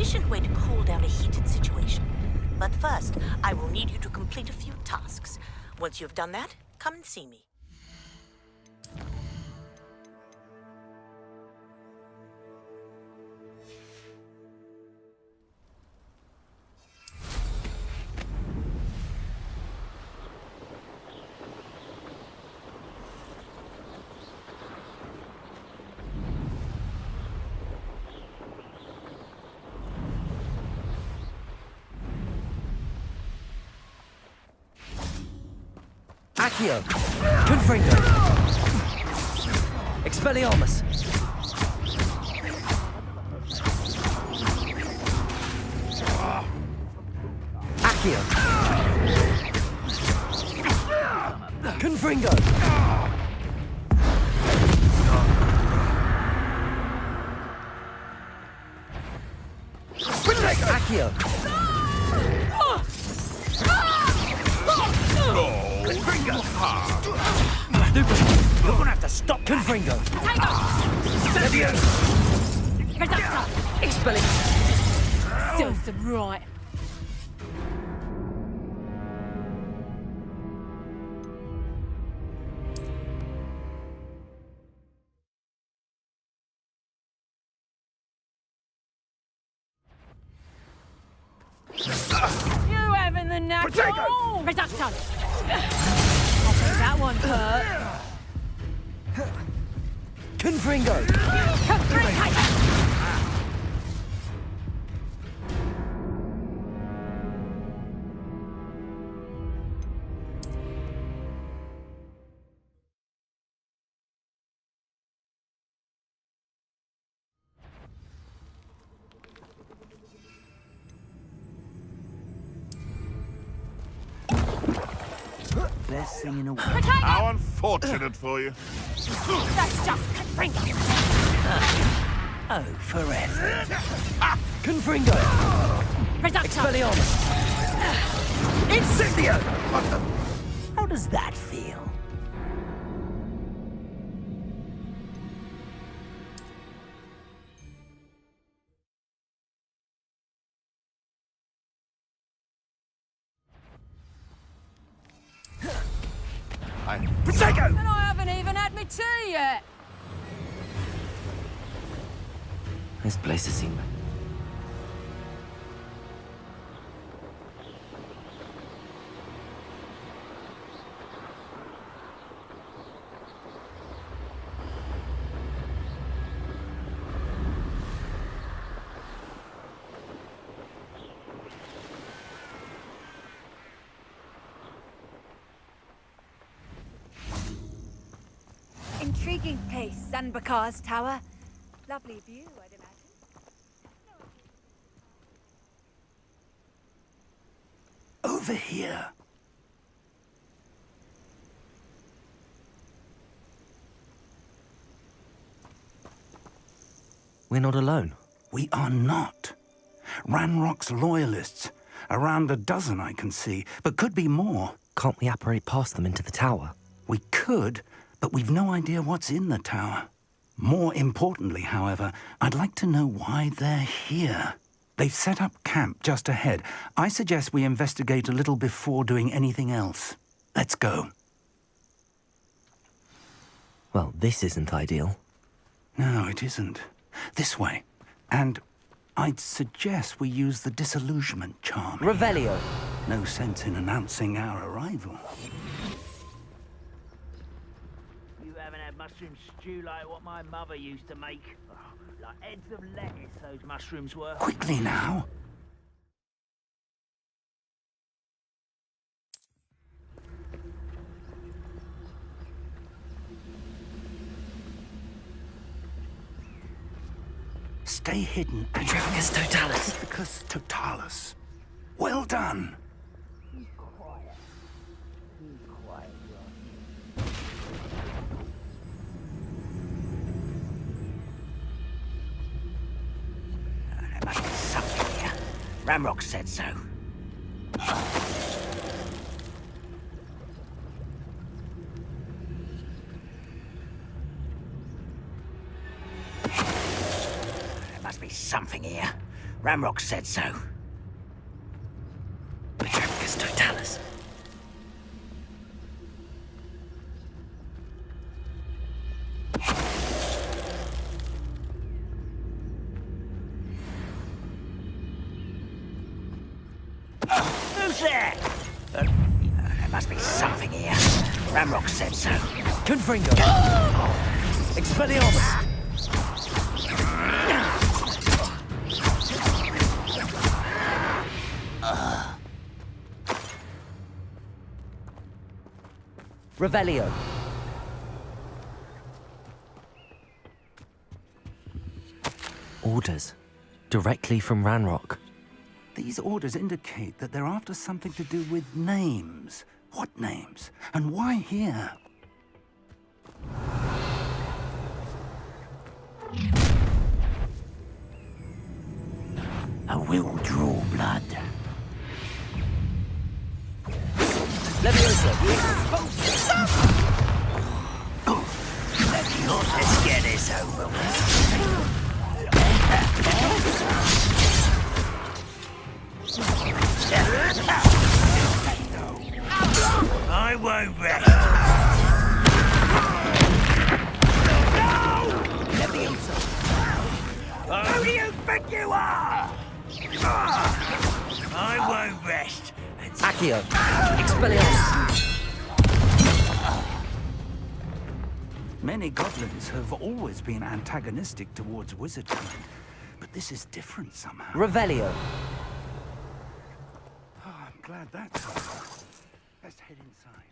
efficient way to cool down a heated situation. But first, I will need you to complete a few tasks. Once you have done that, come and see me. Accio! Confringo! Expelliarmus! Accio! Confringo! Accio! Stupid! You're gonna have to stop Confringo! Tango! Reductor! Expelling! Serves them right. You having the knack? Oh! Reductor! I'll take that one, Kurt. Confringo! Confringo! Best thing in a while. How unfortunate for you. That's just Confringo! Oh, forever. Confringo! Reductor! Expelliarmus! Incendio! How does that feel? Prosecco! And I haven't even had my tea yet! This place is in. Intriguing place, Zanbakar's tower. Lovely view, I'd imagine. Over here. We're not alone. We are not. Ranrock's loyalists. Around a dozen I can see, but could be more. Can't we apparate past them into the tower? We could, but we've no idea what's in the tower. More importantly, however, I'd like to know why they're here. They've set up camp just ahead. I suggest we investigate a little before doing anything else. Let's go. Well, this isn't ideal. No, it isn't. This way. And I'd suggest we use the disillusionment charm. Revelio. No sense in announcing our arrival. You haven't had mushroom stew like what my mother used to make. Oh, like heads of lettuce, those mushrooms were. Quickly now. Stay hidden. Petrificus totalis. Petrificus totalis. Well done. Be quiet. Be quiet, There must be something here. Ramrock said so. There must be something here. Ramrock said so. Petrificus totalis. Who's there? There must be something here. Ramrock said so. Confringo. Expelliarmus. Revelio. Orders. Directly from Ranrock. These orders indicate that they're after something to do with names. What names? And why here? I will draw blood. Leviosa. Let's get this over with. I won't rest. No! Leviosa. Who do you think you are? I won't rest. Accio. Expelliarmus. Many goblins have always been antagonistic towards wizardry, but this is different somehow. Revelio. Oh, I'm glad that's over. Let's head inside.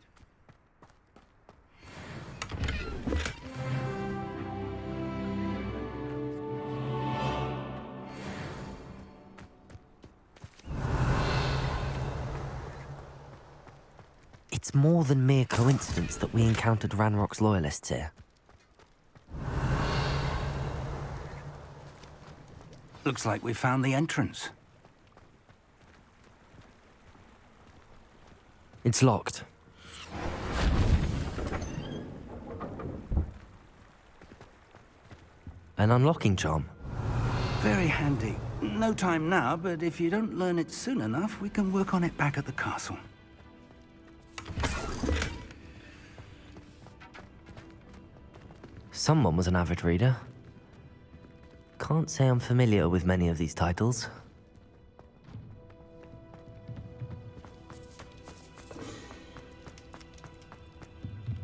It's more than mere coincidence that we encountered Ranrock's loyalists here. Looks like we found the entrance. It's locked. An unlocking charm. Very handy. No time now, but if you don't learn it soon enough, we can work on it back at the castle. Someone was an avid reader. Can't say I'm familiar with many of these titles.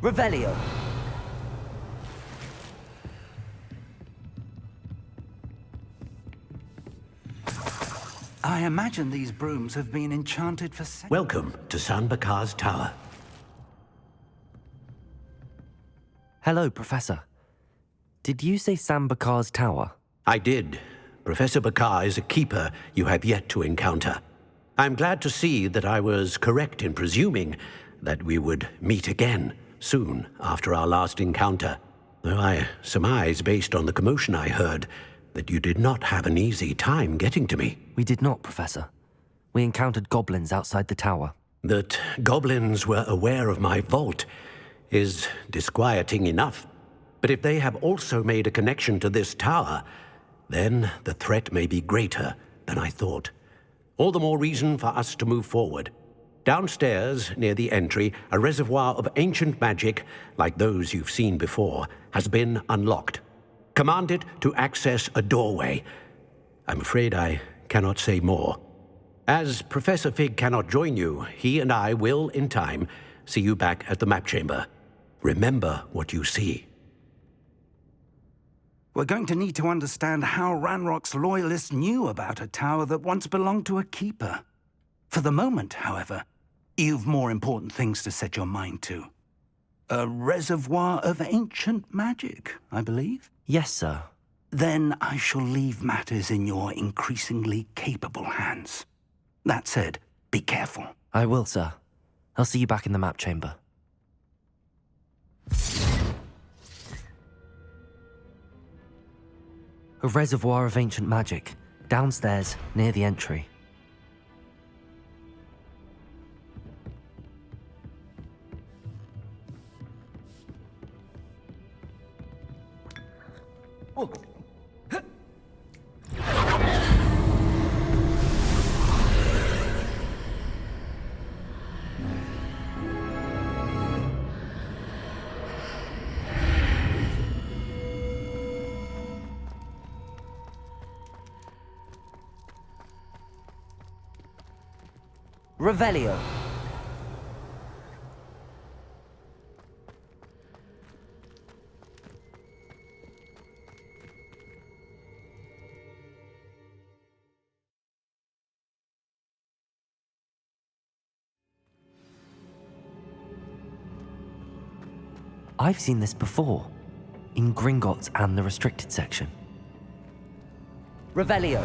Revelio. I imagine these brooms have been enchanted for centuries. Welcome to San Bakar's Tower. Hello, Professor. Did you say San Bakar's Tower? I did. Professor Bakar is a keeper you have yet to encounter. I'm glad to see that I was correct in presuming that we would meet again soon after our last encounter, though I surmise, based on the commotion I heard, that you did not have an easy time getting to me. We did not, Professor. We encountered goblins outside the tower. That goblins were aware of my vault is disquieting enough. But if they have also made a connection to this tower, then the threat may be greater than I thought. All the more reason for us to move forward. Downstairs, near the entry, a reservoir of ancient magic, like those you've seen before, has been unlocked. Command it to access a doorway. I'm afraid I cannot say more. As Professor Fig cannot join you, he and I will, in time, see you back at the map chamber. Remember what you see. We're going to need to understand how Ranrock's loyalists knew about a tower that once belonged to a keeper. For the moment, however, you've more important things to set your mind to. A reservoir of ancient magic, I believe? Yes, sir. Then I shall leave matters in your increasingly capable hands. That said, be careful. I will, sir. I'll see you back in the map chamber. A reservoir of ancient magic, downstairs, near the entry. Revelio. I've seen this before, in Gringotts and the restricted section. Revelio.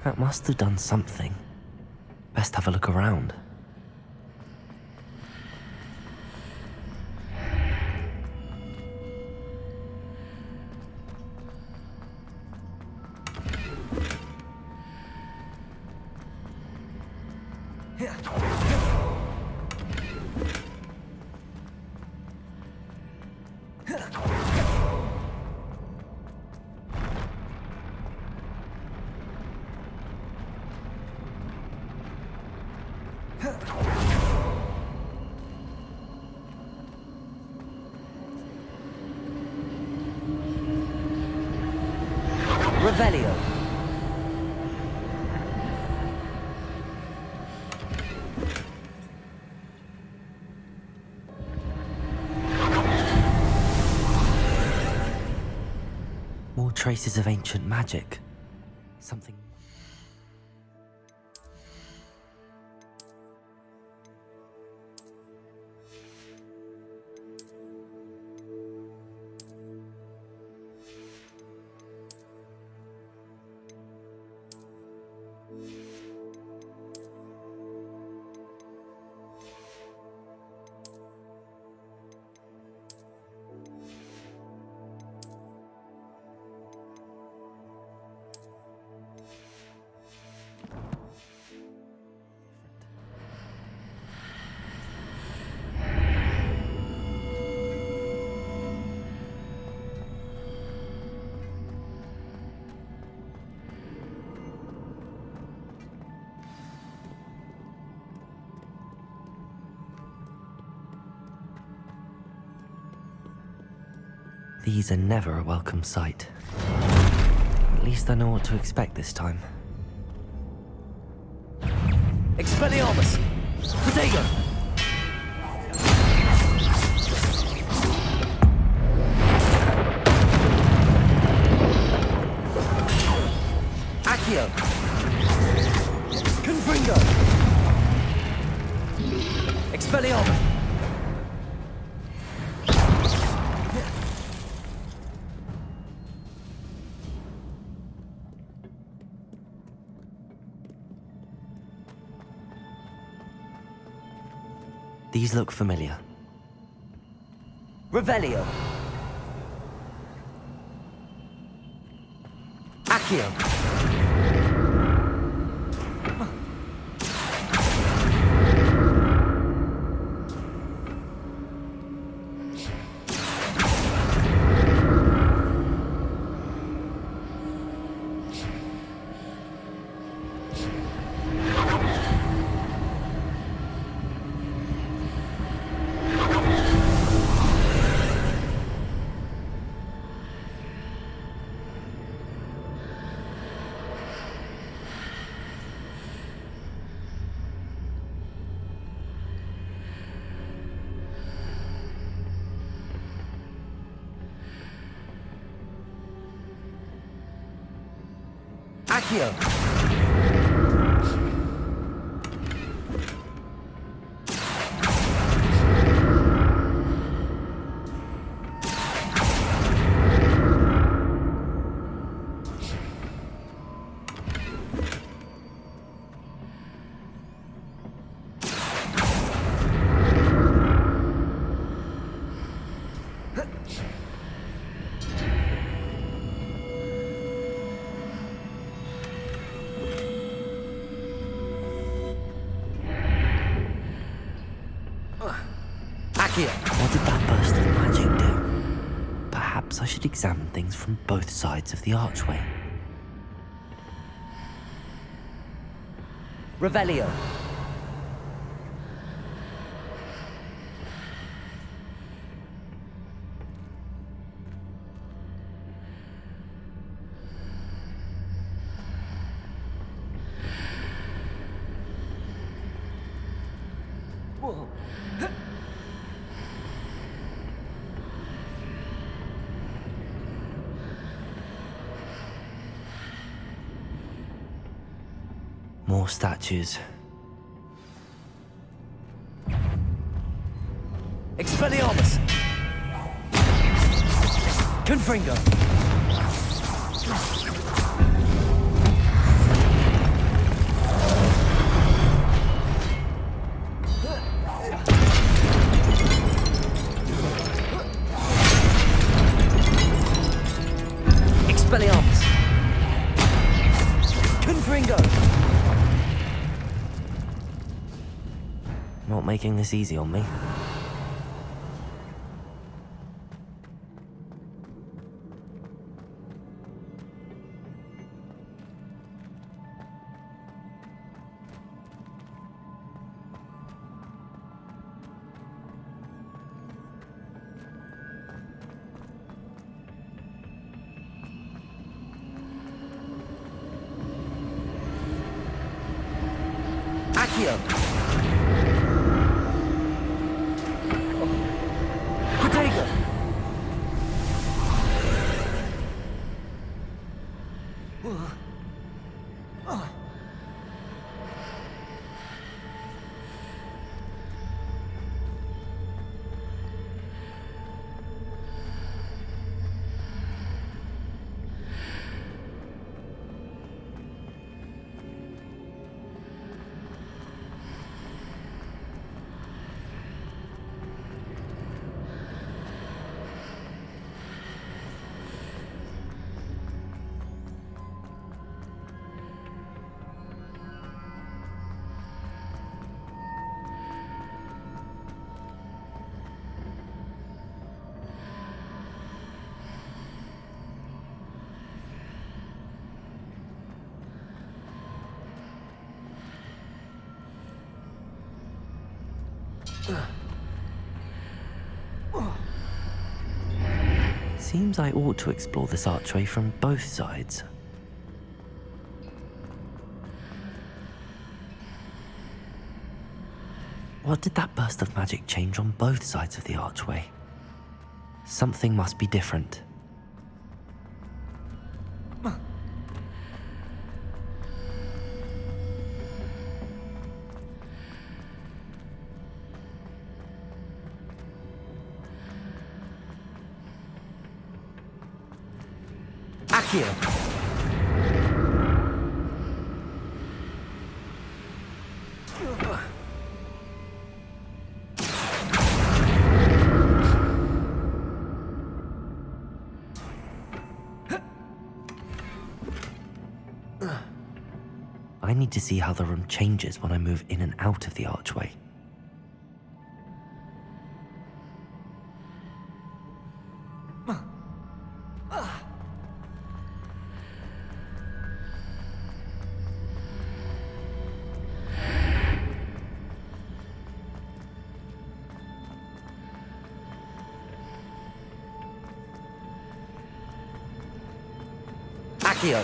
That must have done something. Best have a look around. Revelio. More traces of ancient magic. Something... These are never a welcome sight. At least I know what to expect this time. Expelliarmus! Protego! Accio! Confringo! Expelliarmus! These look familiar. Revelio. Accio. Accio. What did that burst of magic do? Perhaps I should examine things from both sides of the archway. Revelio. More statues. Expelliarmus! Confringo! Expelliarmus! Confringo! Not making this easy on me. Accio! Protego! Seems I ought to explore this archway from both sides. What did that burst of magic change on both sides of the archway? Something must be different. Accio! I need to see how the room changes when I move in and out of the archway. Accio!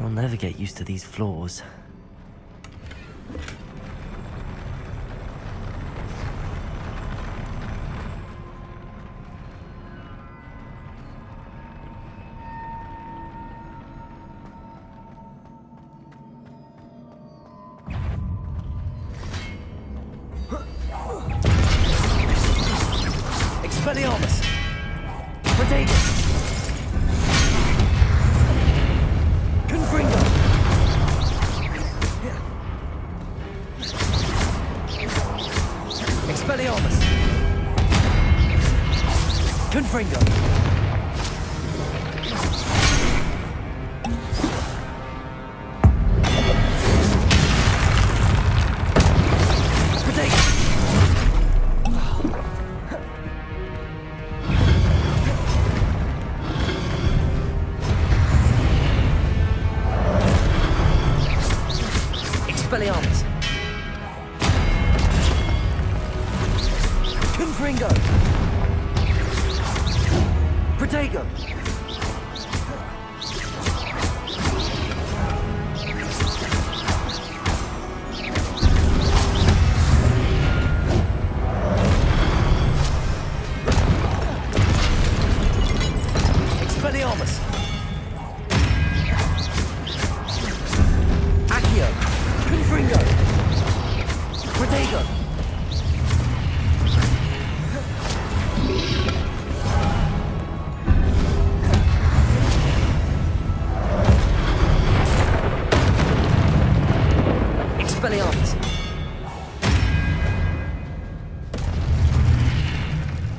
I'll never get used to these floors. Expelliarmus! Protego! Confringo! Expelliarmus! Confringo. Protego. Expelliarmus. Confringo. Protego. Expelliarmus. Accio. Confringo. Protego. Expelliarmus.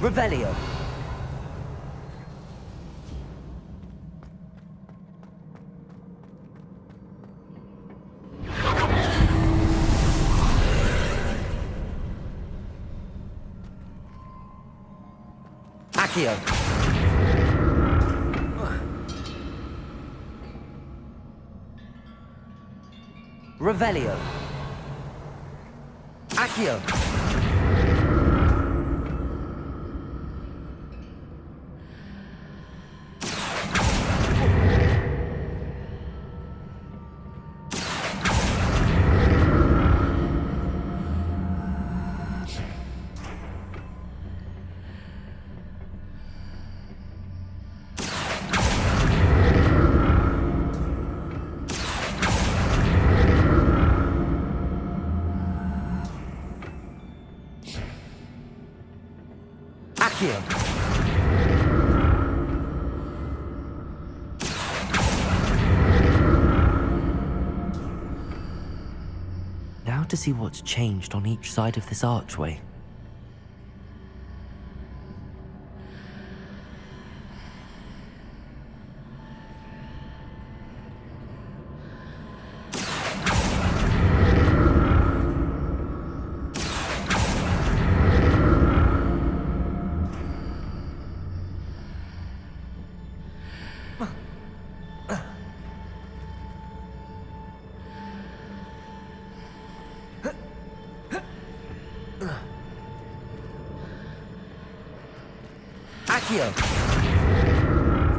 Revelio. Accio. Revelio. Accio. Accio. Now to see what's changed on each side of this archway. Accio.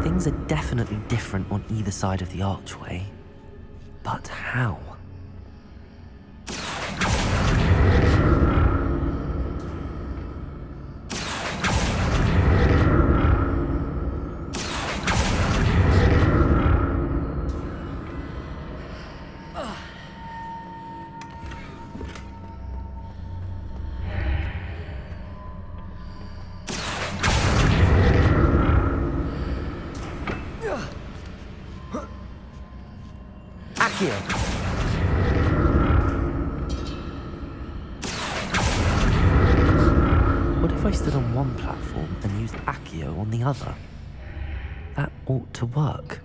Things are definitely different on either side of the archway. But how? Accio. What if I stood on one platform and used Accio on the other? That ought to work.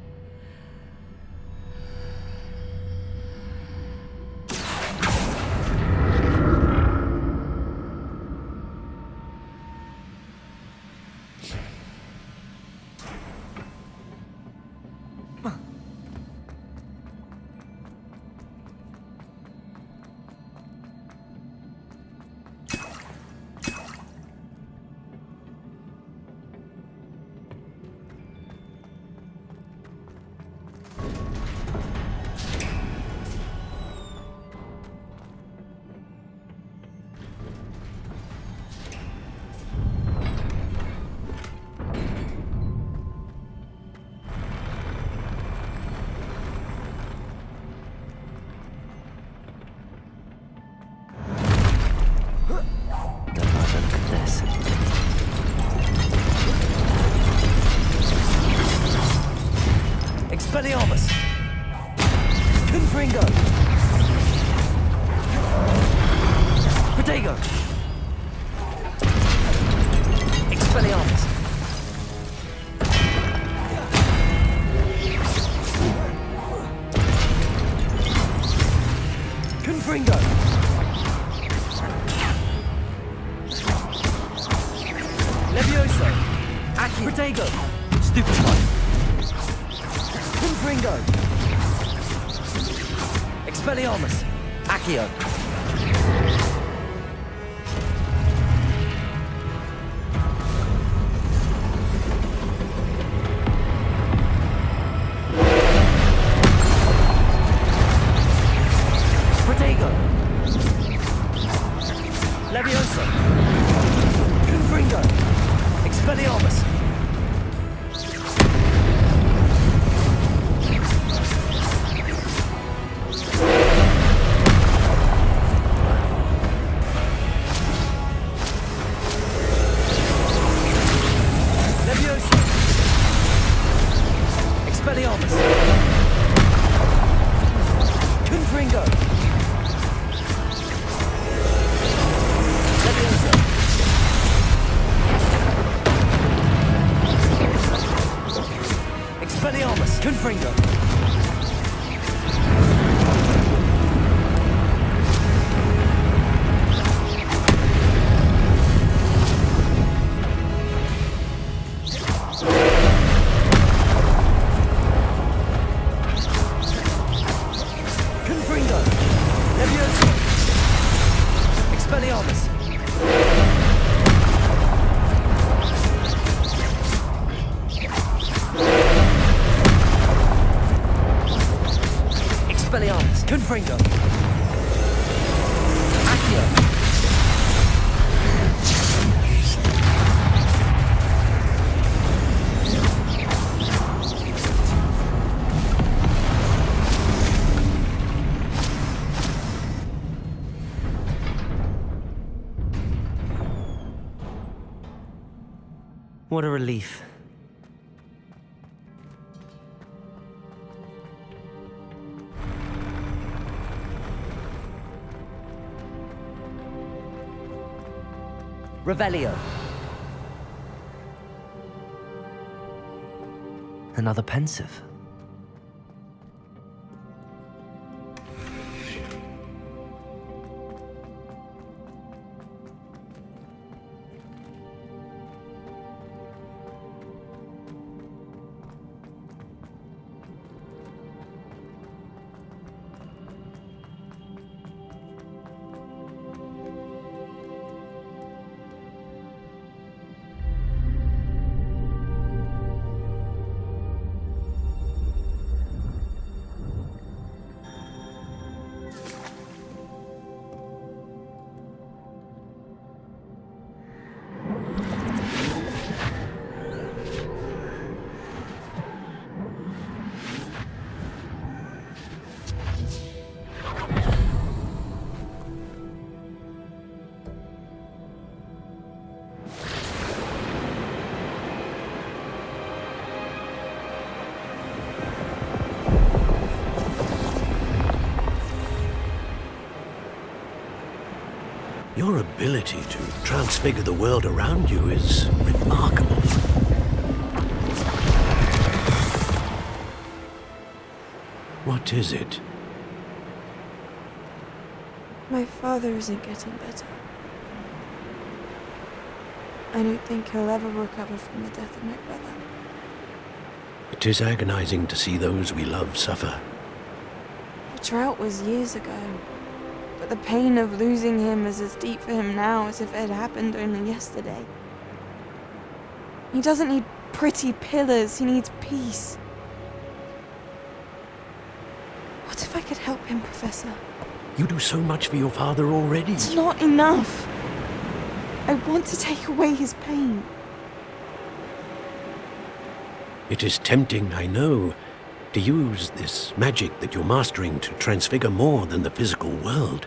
Confringo! Levioso! Accio! Protego! Stupefy! Confringo! Expelliarmus! Accio! Protego! Levioso! Confringo! Expelliarmus! Levioso! Expelliarmus! Confringo! Levioso! Expelliarmus! Confringo! Confringo! Levioso! Expelliarmus! Expelliarmus! Confringo! Accio! What a relief. Revelio! Another pensive. Your ability to transfigure the world around you is remarkable. What is it? My father isn't getting better. I don't think he'll ever recover from the death of my brother. It is agonizing to see those we love suffer. The drought was years ago, but the pain of losing him is as deep for him now as if it had happened only yesterday. He doesn't need pretty pillars, he needs peace. What if I could help him, Professor? You do so much for your father already. It's not enough. I want to take away his pain. It is tempting, I know, to use this magic that you're mastering to transfigure more than the physical world.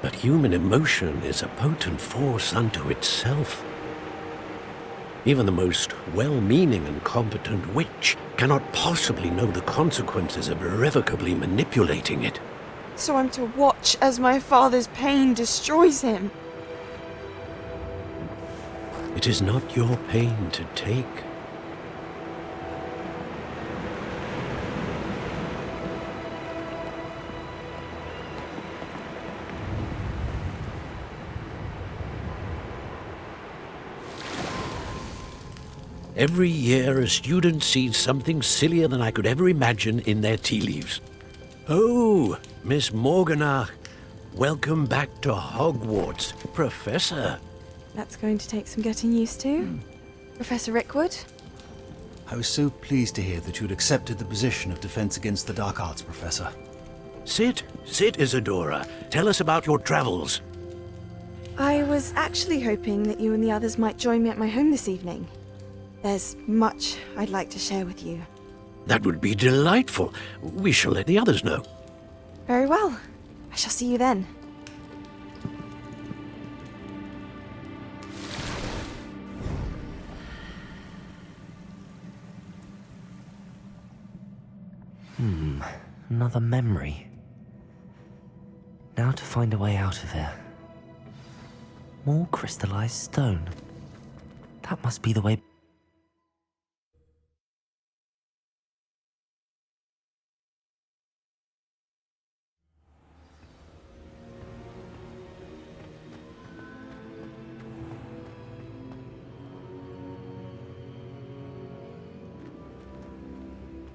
But human emotion is a potent force unto itself. Even the most well-meaning and competent witch cannot possibly know the consequences of irrevocably manipulating it. So I'm to watch as my father's pain destroys him. It is not your pain to take. Every year, a student sees something sillier than I could ever imagine in their tea leaves. Oh, Miss Morganach, welcome back to Hogwarts, Professor. That's going to take some getting used to. Professor Rickwood? I was so pleased to hear that you'd accepted the position of Defense Against the Dark Arts, Professor. Sit, Isadora. Tell us about your travels. I was actually hoping that you and the others might join me at my home this evening. There's much I'd like to share with you. That would be delightful. We shall let the others know. Very well. I shall see you then. Another memory. Now to find a way out of here. More crystallized stone. That must be the way.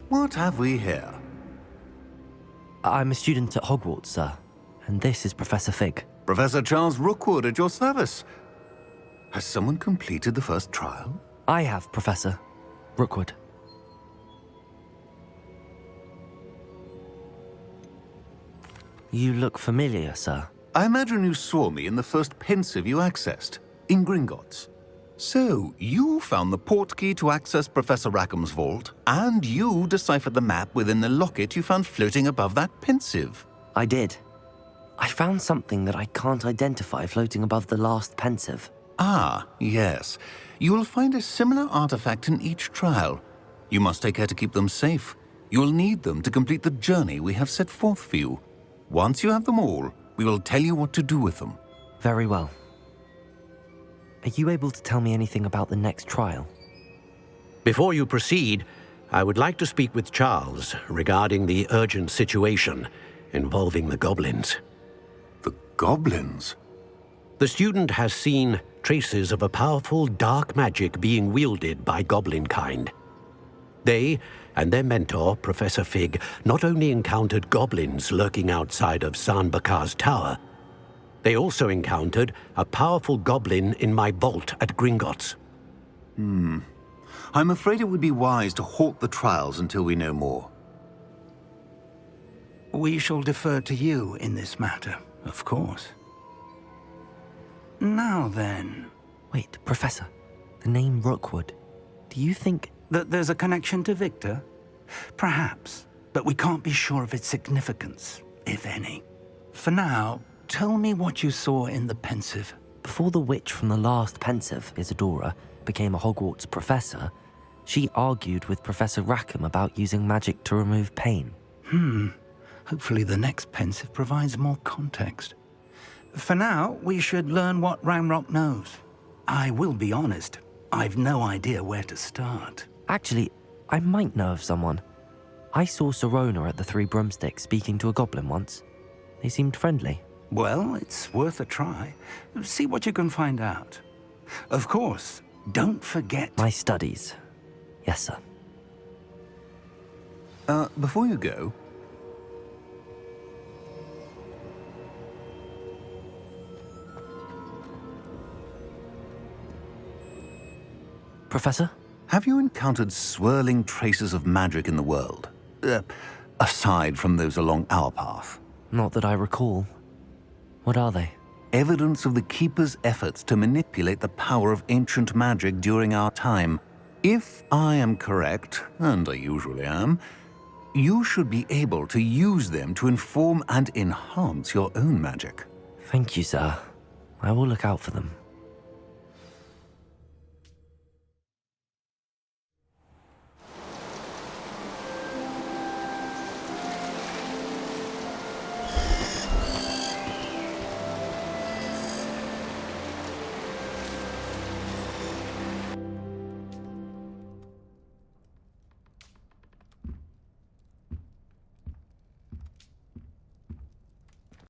What have we here? I'm a student at Hogwarts, sir. And this is Professor Fig. Professor Charles Rookwood at your service. Has someone completed the first trial? I have, Professor Rookwood. You look familiar, sir. I imagine you saw me in the first pensive you accessed, in Gringotts. So, you found the portkey to access Professor Rackham's vault, and you deciphered the map within the locket you found floating above that pensive. I did. I found something that I can't identify floating above the last pensive. Ah, yes. You will find a similar artifact in each trial. You must take care to keep them safe. You will need them to complete the journey we have set forth for you. Once you have them all, we will tell you what to do with them. Very well. Are you able to tell me anything about the next trial? Before you proceed, I would like to speak with Charles regarding the urgent situation involving the goblins. The goblins? The student has seen traces of a powerful dark magic being wielded by goblin kind. They and their mentor, Professor Fig, not only encountered goblins lurking outside of Sanbakar's tower, they also encountered a powerful goblin in my vault at Gringotts. I'm afraid it would be wise to halt the trials until we know more. We shall defer to you in this matter, of course. Now then... Wait, Professor. The name Rookwood. Do you think... that there's a connection to Victor? Perhaps, but we can't be sure of its significance, if any. For now, tell me what you saw in the pensive. Before the witch from the last pensive, Isadora, became a Hogwarts professor, she argued with Professor Rackham about using magic to remove pain. Hopefully the next pensive provides more context. For now, we should learn what Ramrock knows. I will be honest, I've no idea where to start. Actually, I might know of someone. I saw Serona at the Three Broomsticks speaking to a goblin once. They seemed friendly. Well, it's worth a try. See what you can find out. Of course, don't forget... My studies. Yes, sir. Before you go... Professor? Have you encountered swirling traces of magic in the world? Aside from those along our path? Not that I recall. What are they? Evidence of the Keeper's efforts to manipulate the power of ancient magic during our time. If I am correct, and I usually am, you should be able to use them to inform and enhance your own magic. Thank you, sir. I will look out for them.